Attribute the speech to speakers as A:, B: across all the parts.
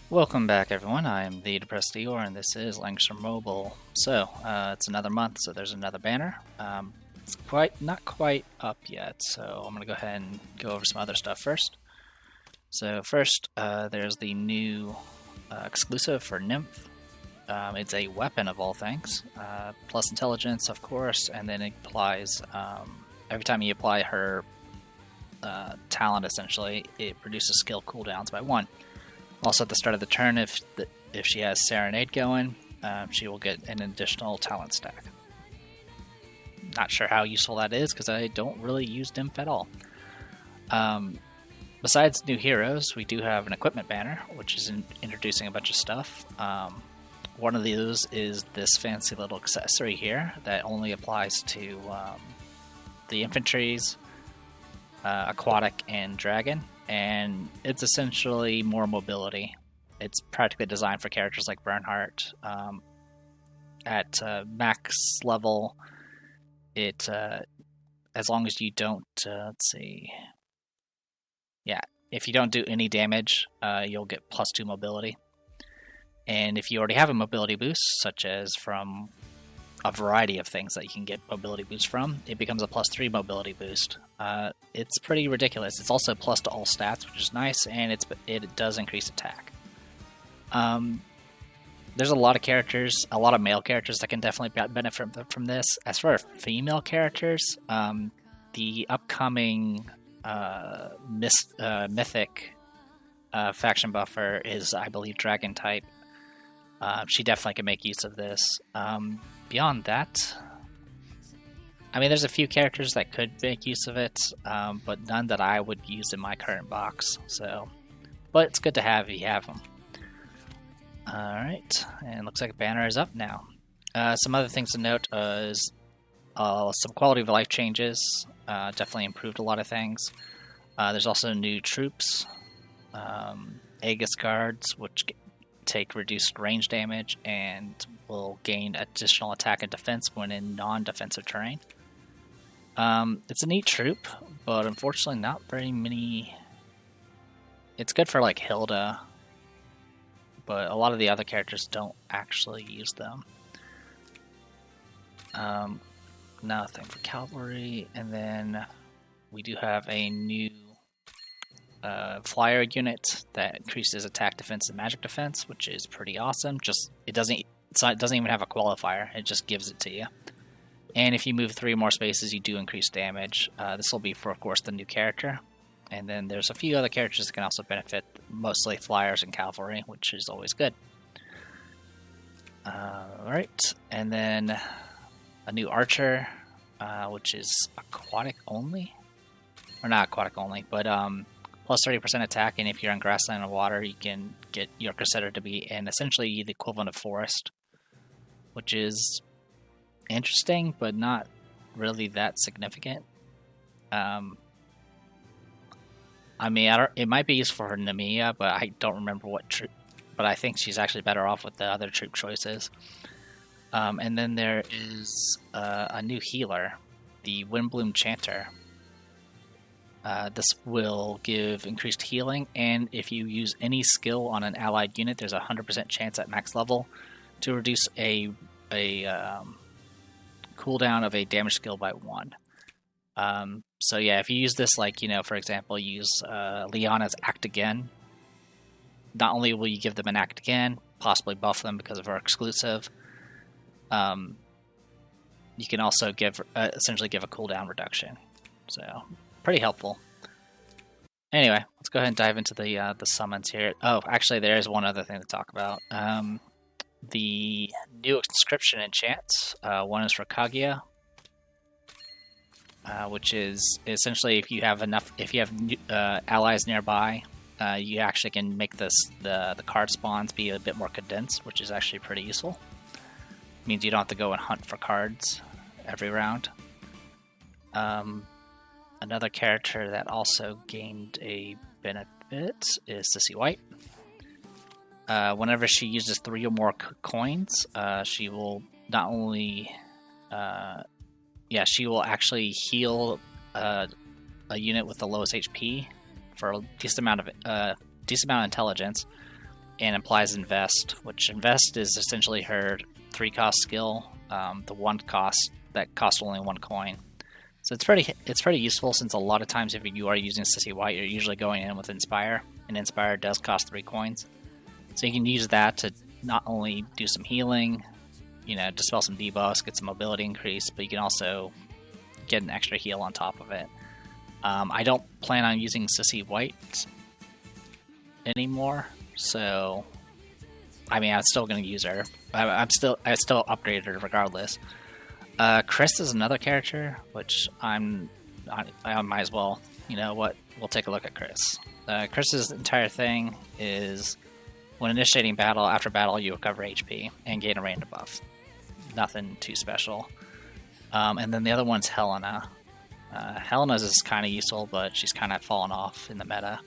A: Welcome back, everyone. I am the Depressed Eeyore, and this is Langrisser Mobile. So, it's another month, so there's another banner. It's not quite up yet, so I'm going to go ahead and go over some other stuff first. So first, there's the new exclusive for Nymph. It's a weapon of all things, plus intelligence, of course, and then it applies, every time you apply her talent, essentially, it reduces skill cooldowns by 1. Also, at the start of the turn, if she has Serenade going, she will get an additional talent stack. Not sure how useful that is, because I don't really use Nymph at all. Besides new heroes, we do have an equipment banner, which is introducing a bunch of stuff. One of those is this fancy little accessory here that only applies to the infantries, aquatic, and dragon. And it's essentially more mobility. It's practically designed for characters like Bernhardt. At max level, it as long as you don't, let's see, yeah, if you don't do any damage, you'll get +2 mobility. And if you already have a mobility boost, such as from a variety of things that you can get mobility boost from, it becomes a +3 mobility boost. It's pretty ridiculous. It's also plus to all stats, which is nice, and it does increase attack. There's a lot of characters, a lot of male characters that can definitely benefit from this. As far as female characters, the upcoming mythic faction buffer is, I believe, dragon type. She definitely can make use of this. Beyond that, I mean, there's a few characters that could make use of it, but none that I would use in my current box. So, but it's good to have if you have them. Alright, and it looks like a banner is up now. Some other things to note is some quality of life changes. Definitely improved a lot of things. There's also new troops. Aegis guards, which take reduced range damage and will gain additional attack and defense when in non-defensive terrain. It's a neat troop, but unfortunately not very many. It's good for like Hilda, but a lot of the other characters don't actually use them. Nothing for cavalry, and then we do have a new flyer unit that increases attack, defense, and magic defense, which is pretty awesome. It doesn't even have a qualifier; it just gives it to you. And if you move 3 more spaces, you do increase damage. This will be for, of course, the new character. And then there's a few other characters that can also benefit, mostly flyers and cavalry, which is always good. Alright, and then a new archer, which is aquatic only. Or not aquatic only, but plus 30% attack, and if you're on grassland or water, you can get your Crusader to be essentially the equivalent of forest, which is interesting, but not really that significant. I mean, it might be useful for Namiya, but I don't remember what troop. But I think she's actually better off with the other troop choices. And then there is a new healer, the Windbloom Chanter. This will give increased healing, and if you use any skill on an allied unit, there's a 100% chance at max level to reduce a cooldown of a damage skill by 1. So yeah, if you use this, like, for example, use Liana's Act Again, not only will you give them an Act Again, possibly buff them because of her exclusive, you can also essentially give a cooldown reduction. So, pretty helpful. Anyway, let's go ahead and dive into the summons here. Oh, actually, there is one other thing to talk about. The new inscription enchant. One is for Kaguya, which is essentially if you have allies nearby, you actually can make the card spawns be a bit more condensed, which is actually pretty useful. It means you don't have to go and hunt for cards every round. Another character that also gained a benefit is Sissy White. Whenever she uses 3 or more coins, she will not only she will actually heal a unit with the lowest HP for a decent amount of intelligence, and applies Invest, which Invest is essentially her 3-cost skill, the 1 cost that costs only 1 coin. So it's pretty useful, since a lot of times if you are using Sissy White, you're usually going in with Inspire, and Inspire does cost 3 coins. So you can use that to not only do some healing, dispel some debuffs, get some mobility increase, but you can also get an extra heal on top of it. I don't plan on using Sissy White anymore, so I mean, I'm still going to use her. I still upgraded her regardless. Chris is another character, which I might as well. You know what? We'll take a look at Chris. Chris's entire thing is when initiating battle. After battle, you recover HP and gain a random buff. Nothing too special. And then the other one's Helena. Helena's is kind of useful, but she's kind of fallen off in the meta.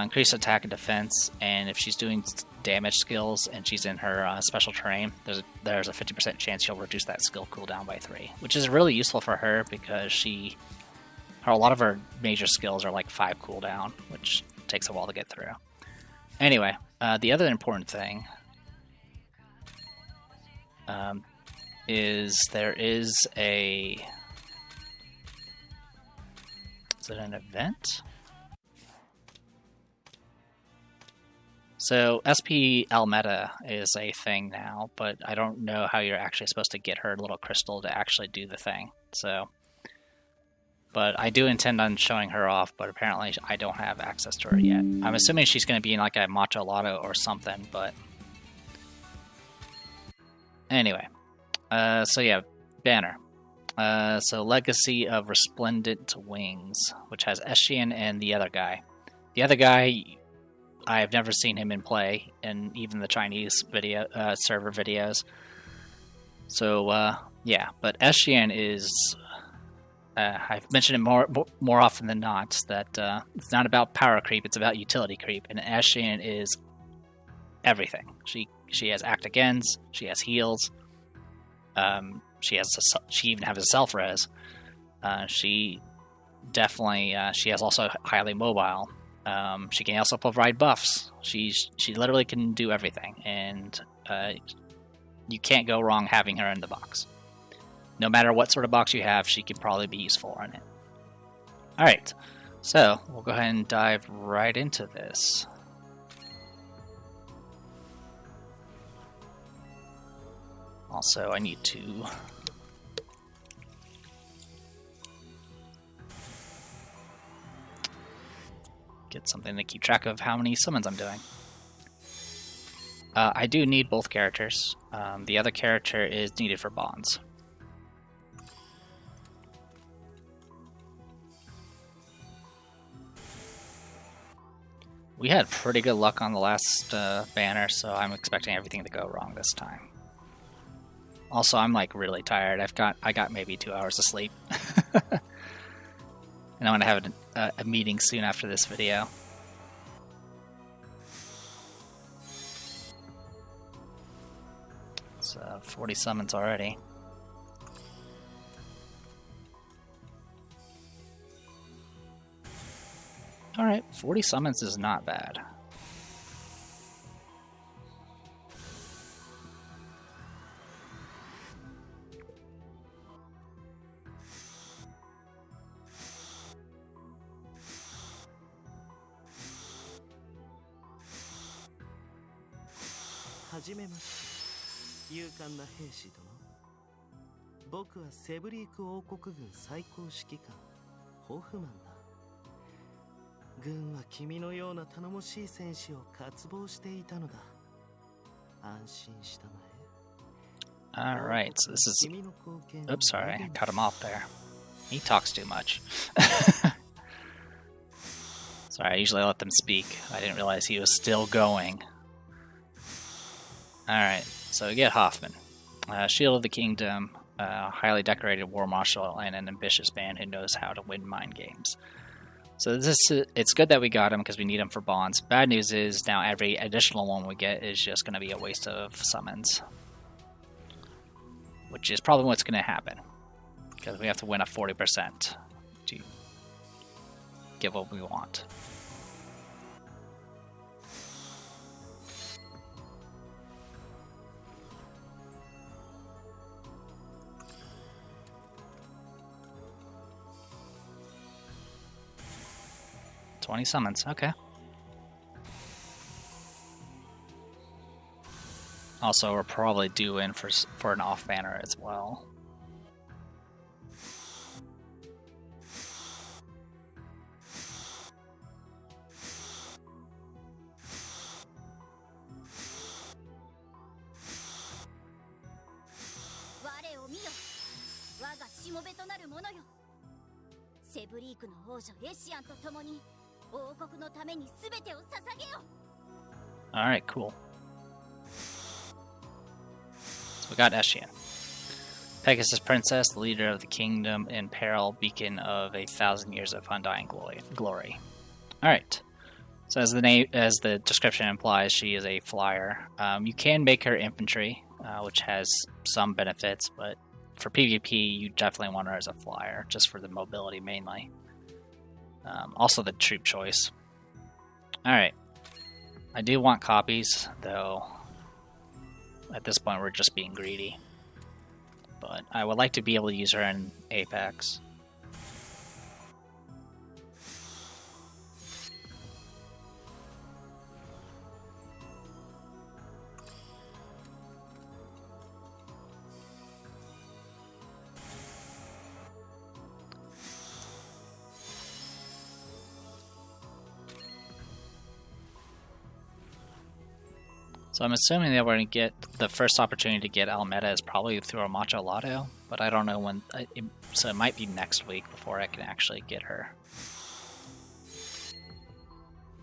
A: Increased attack and defense, and if she's doing damage skills and she's in her special terrain, there's a 50% chance she'll reduce that skill cooldown by 3, which is really useful for her because a lot of her major skills are like 5 cooldown, which takes a while to get through. Anyway, the other important thing is there is a... Is it an event? So SPL meta is a thing now, but I don't know how you're actually supposed to get her little crystal to actually do the thing. So, but I do intend on showing her off, but apparently I don't have access to her yet. I'm assuming she's going to be in like a Macho Lotto or something, but anyway. So yeah, banner. So Legacy of Resplendent Wings, which has Eshian and the other guy. The other guy, I've never seen him in play, in even the Chinese video server videos. So yeah, but Eshian is. I've mentioned it more often than not that it's not about power creep; it's about utility creep, and Eshian is everything. She has act agains, she has heals. She even has a self res. She definitely she has also highly mobile. She can also provide buffs. She literally can do everything, and you can't go wrong having her in the box. No matter what sort of box you have, she could probably be useful in it. Alright, so we'll go ahead and dive right into this. Also, I need to get something to keep track of how many summons I'm doing. I do need both characters. The other character is needed for bonds. We had pretty good luck on the last banner, so I'm expecting everything to go wrong this time. Also, I'm like really tired. I got maybe 2 hours of sleep. And I'm going to have a meeting soon after this video. So 40 summons already. Alright, 40 summons is not bad. Alright, so this is... Oops, sorry, I cut him off there. He talks too much. Sorry, I usually let them speak. I didn't realize he was still going. Alright, so we get Hoffman. Shield of the Kingdom, highly decorated war marshal, and an ambitious man who knows how to win mind games. So it's good that we got him because we need him for bonds. Bad news is now every additional one we get is just going to be a waste of summons. Which is probably what's going to happen. Because we have to win a 40% to get what we want. 20 summons, okay. Also, we're probably due in for an off banner as well. Alright, cool. So we got Eshian. Pegasus Princess, the leader of the kingdom in peril, beacon of 1,000 years of undying glory. Alright. So as the description implies, she is a flyer. You can make her infantry, which has some benefits, but for PvP, you definitely want her as a flyer, just for the mobility mainly. Also the troop choice. Alright. I do want copies, though at this point we're just being greedy. But I would like to be able to use her in Apex. So I'm assuming that we're going to get the first opportunity to get Alameda is probably through a Macho Lotto, but I don't know when, so it might be next week before I can actually get her.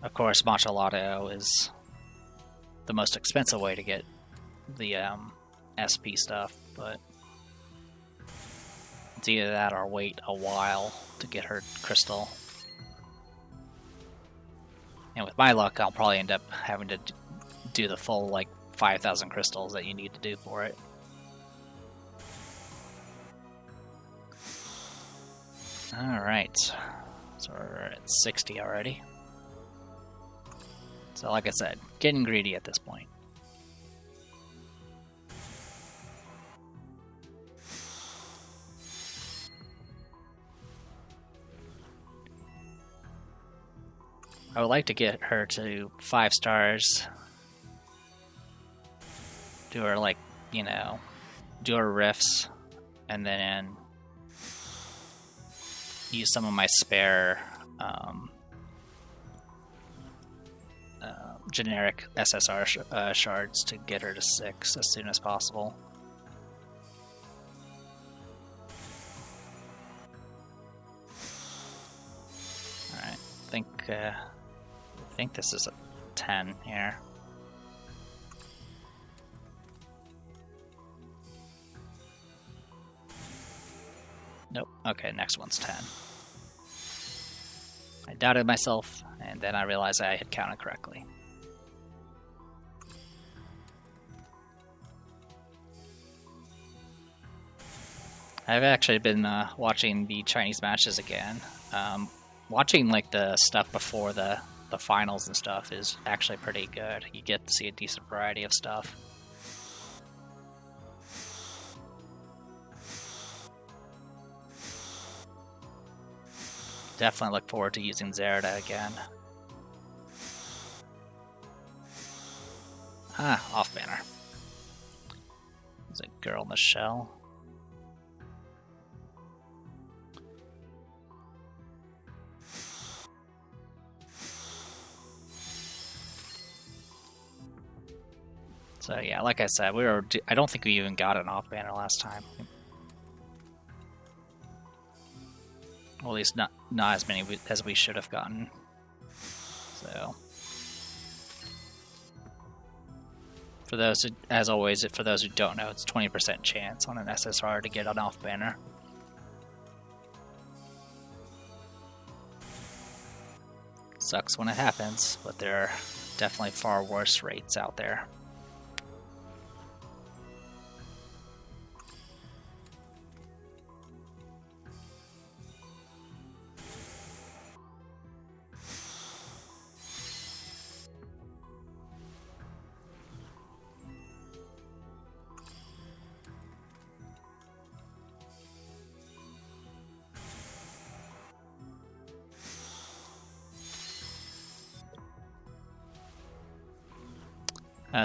A: Of course, Macho Lotto is the most expensive way to get the SP stuff, but it's either that or wait a while to get her crystal. And with my luck, I'll probably end up having to do the full, like, 5,000 crystals that you need to do for it. Alright. So we're at 60 already. So like I said, getting greedy at this point. I would like to get her to 5 stars. Do her, like, you know, do her riffs, and then use some of my spare generic SSR shards to get her to 6 as soon as possible. Alright, I think this is a 10 here. Nope. Okay, next one's 10. I doubted myself, and then I realized I had counted correctly. I've actually been watching the Chinese matches again. Watching like the stuff before the finals and stuff is actually pretty good. You get to see a decent variety of stuff. Definitely look forward to using Zerda again. Ah, off banner. There's a girl in the shell. So yeah, like I said, I don't think we even got an off banner last time. Well, at least not as many as we should have gotten. So, for those who, as always, for those who don't know, it's 20% chance on an SSR to get an off banner. Sucks when it happens, but there are definitely far worse rates out there.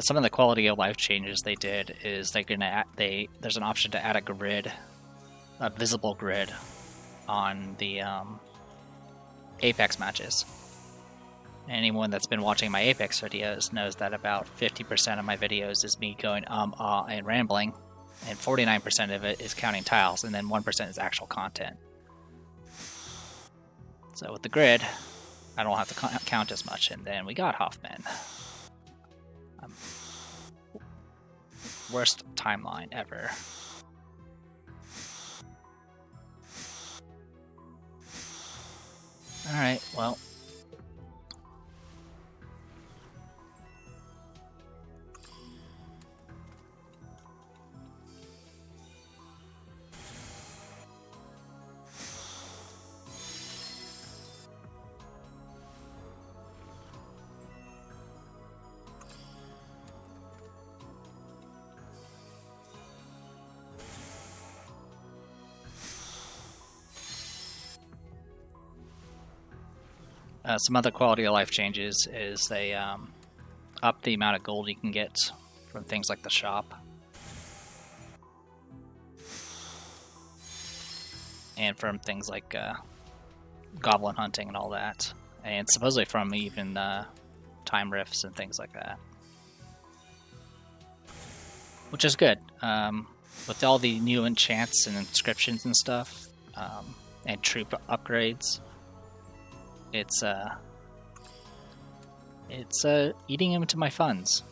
A: Some of the quality of life changes they did is there's an option to add a grid, a visible grid, on the Apex matches. Anyone that's been watching my Apex videos knows that about 50% of my videos is me going and rambling, and 49% of it is counting tiles, and then 1% is actual content. So with the grid, I don't have to count as much. And then we got Hoffman. Worst timeline ever. Alright, well. Some other quality of life changes is they up the amount of gold you can get from things like the shop. And from things like goblin hunting and all that. And supposedly from even time rifts and things like that. Which is good. With all the new enchants and inscriptions and stuff, and troop upgrades, it's eating into my funds.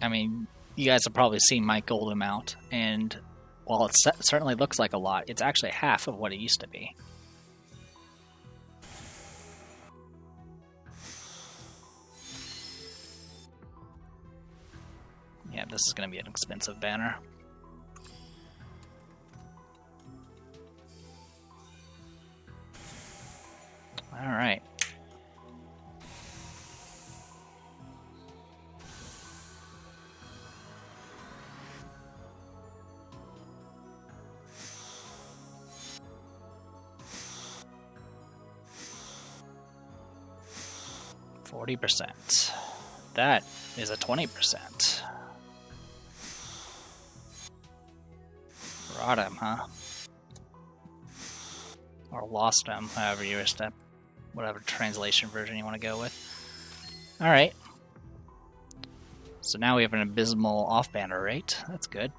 A: I mean, you guys have probably seen my gold amount, and while it certainly looks like a lot, it's actually half of what it used to be. Yeah, this is going to be an expensive banner. Alright. %. That is a 20%. Brought him, huh? Or lost him, however you wish to, whatever translation version you want to go with. Alright. So now we have an abysmal off-banner rate. That's good.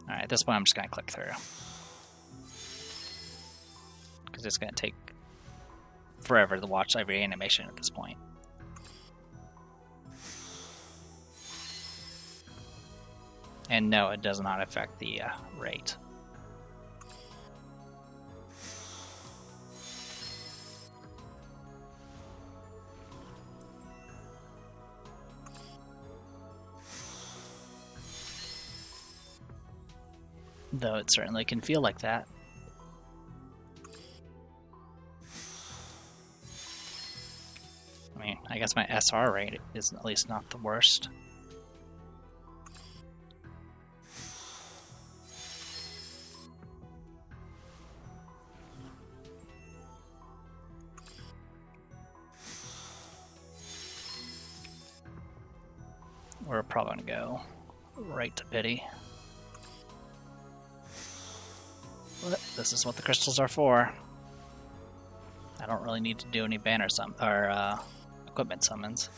A: Alright, at this point I'm just going to click through. Because it's going to take forever to watch every animation at this point. And no, it does not affect the rate. Though it certainly can feel like that. I mean, I guess my SR rate is at least not the worst. We're probably going to go right to pity. But this is what the crystals are for. I don't really need to do any banner equipment summons.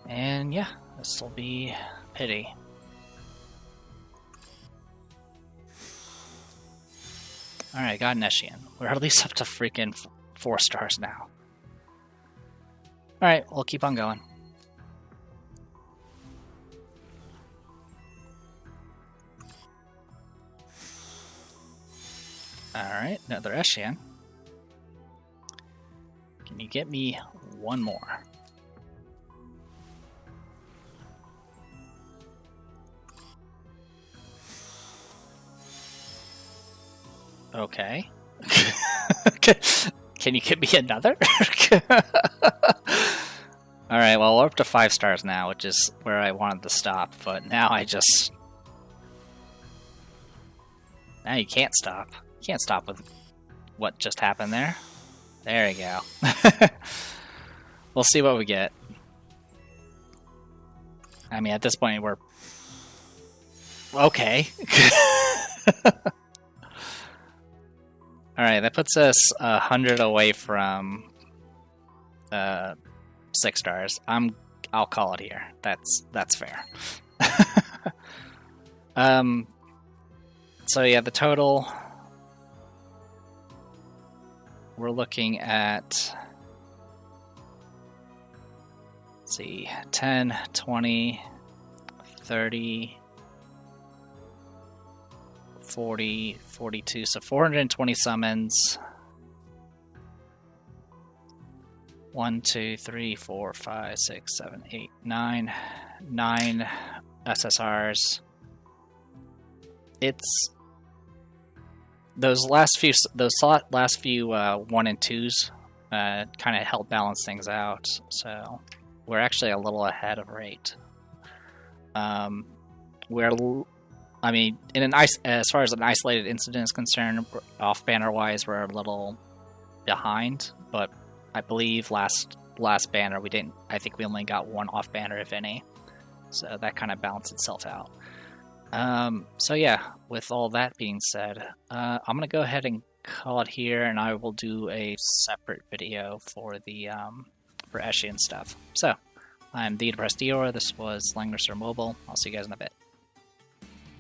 A: And yeah, this will be pity. Alright, got an Eshian. We're at least up to freaking 4 stars now. Alright, we'll keep on going. Alright, another Eshian. Can you get me one more? Okay. Can you get me another? Alright, well, we're up to 5 stars now, which is where I wanted to stop, but now I just... Now you can't stop. You can't stop with what just happened there. There you go. We'll see what we get. I mean, at this point, we're... Okay. Alright, that puts us 100 away from 6 stars. I'll call it here. That's fair. So yeah, the total... We're looking at... Let's see, 10, 20, 30, 40, 42, so 420 summons. 1, 2, 3, 4, 5, 6, 7, 8, 9. 9 SSRs. It's those last few 1 and 2s kind of help balance things out. So we're actually a little ahead of rate. I mean, as far as an isolated incident is concerned, off banner wise, we're a little behind. But I believe last banner I think we only got 1 off banner, if any. So that kind of balanced itself out. So yeah, with all that being said, I'm gonna go ahead and call it here, and I will do a separate video for the for Eshi and stuff. So I'm the Depressed Dior. This was Langrisser Mobile. I'll see you guys in a bit.